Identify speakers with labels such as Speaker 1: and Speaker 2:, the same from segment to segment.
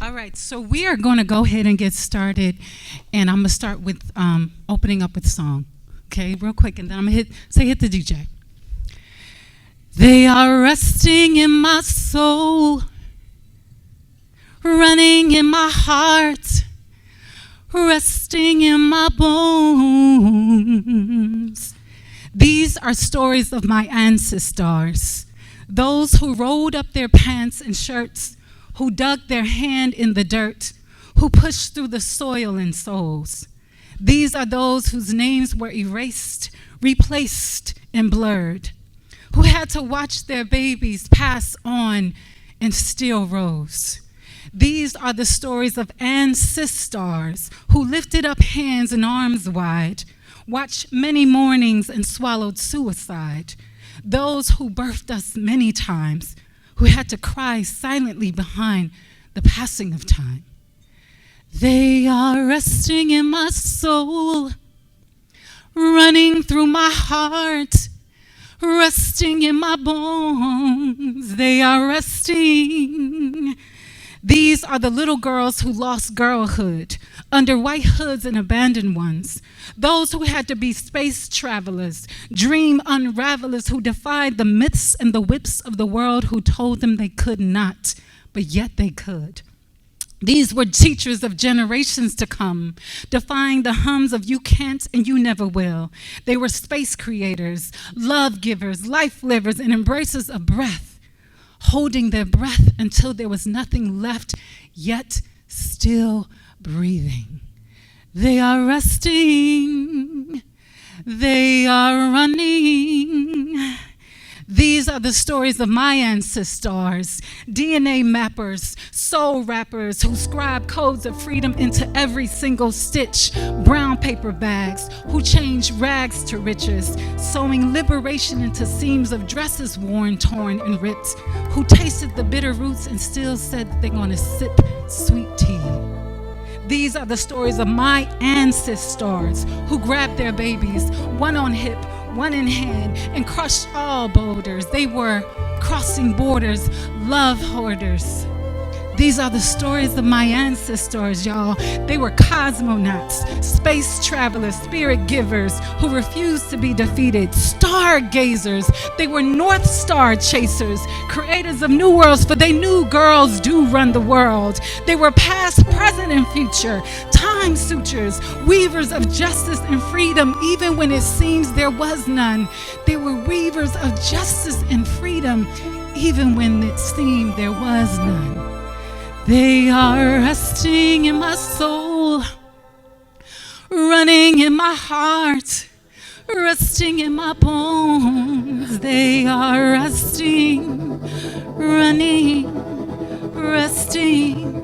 Speaker 1: All right, so we are going to go ahead and get started, and I'm going to start with opening up with song, okay, real quick, and then I'm going to hit the DJ. They are resting in my soul, running in my heart, resting in my bones. These are stories of my ancestors, those who rolled up their pants and shirts, who dug their hand in the dirt, who pushed through the soil and souls. These are those whose names were erased, replaced, and blurred, who had to watch their babies pass on and still rose. These are the stories of ancestors who lifted up hands and arms wide, watched many mornings and swallowed suicide. Those who birthed us many times, who had to cry silently behind the passing of time. They are resting in my soul, running through my heart, resting in my bones. They are resting. These are the little girls who lost girlhood under white hoods and abandoned ones. Those who had to be space travelers, dream unravelers who defied the myths and the whips of the world who told them they could not, but yet they could. These were teachers of generations to come, defying the hums of you can't and you never will. They were space creators, love givers, life livers, and embracers of breath, holding their breath until there was nothing left, yet still breathing. They are resting. They are running. These are the stories of my ancestors, DNA mappers, soul rappers who scribe codes of freedom into every single stitch, brown paper bags, who changed rags to riches, sewing liberation into seams of dresses worn, torn, and ripped, who tasted the bitter roots and still said that they're going to sip sweet tea. These are the stories of my ancestors who grabbed their babies, one on hip, one in hand, and crushed all boulders. They were crossing borders, love hoarders. These are the stories of my ancestors, y'all. They were cosmonauts, space travelers, spirit givers who refused to be defeated, stargazers. They were North Star chasers, creators of new worlds, for they knew girls do run the world. They were past, present, and future, time sutures, weavers of justice and freedom, even when it seems there was none. They were weavers of justice and freedom, even when it seemed there was none. They are resting in my soul, running in my heart, resting in my bones. They are resting, running, resting.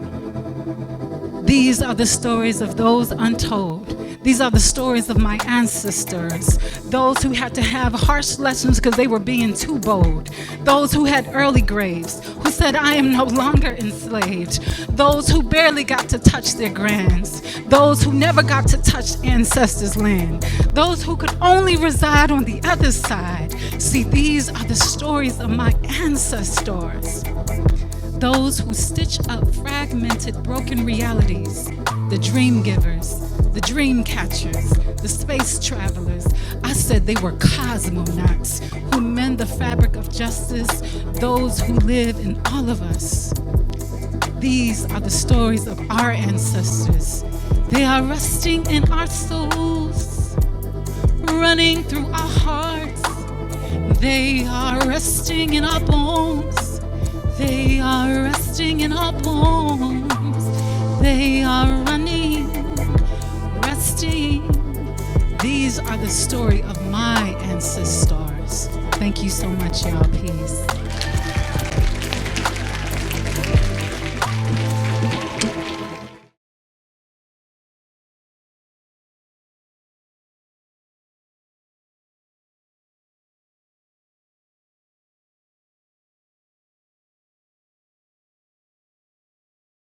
Speaker 1: These are the stories of those untold. These are the stories of my ancestors, those who had to have harsh lessons because they were being too bold, those who had early graves, who said, I am no longer enslaved, those who barely got to touch their grands, those who never got to touch ancestors' land, those who could only reside on the other side. See, these are the stories of my ancestors, those who stitch up fragmented, broken realities, the dream givers, the dream catchers, the space travelers. I said they were cosmonauts who mend the fabric of justice, those who live in all of us. These are the stories of our ancestors. They are resting in our souls, running through our hearts. They are resting in our bones. They are resting in our bones. They are running, resting. These are the story of my ancestors. Thank you so much, y'all. Peace.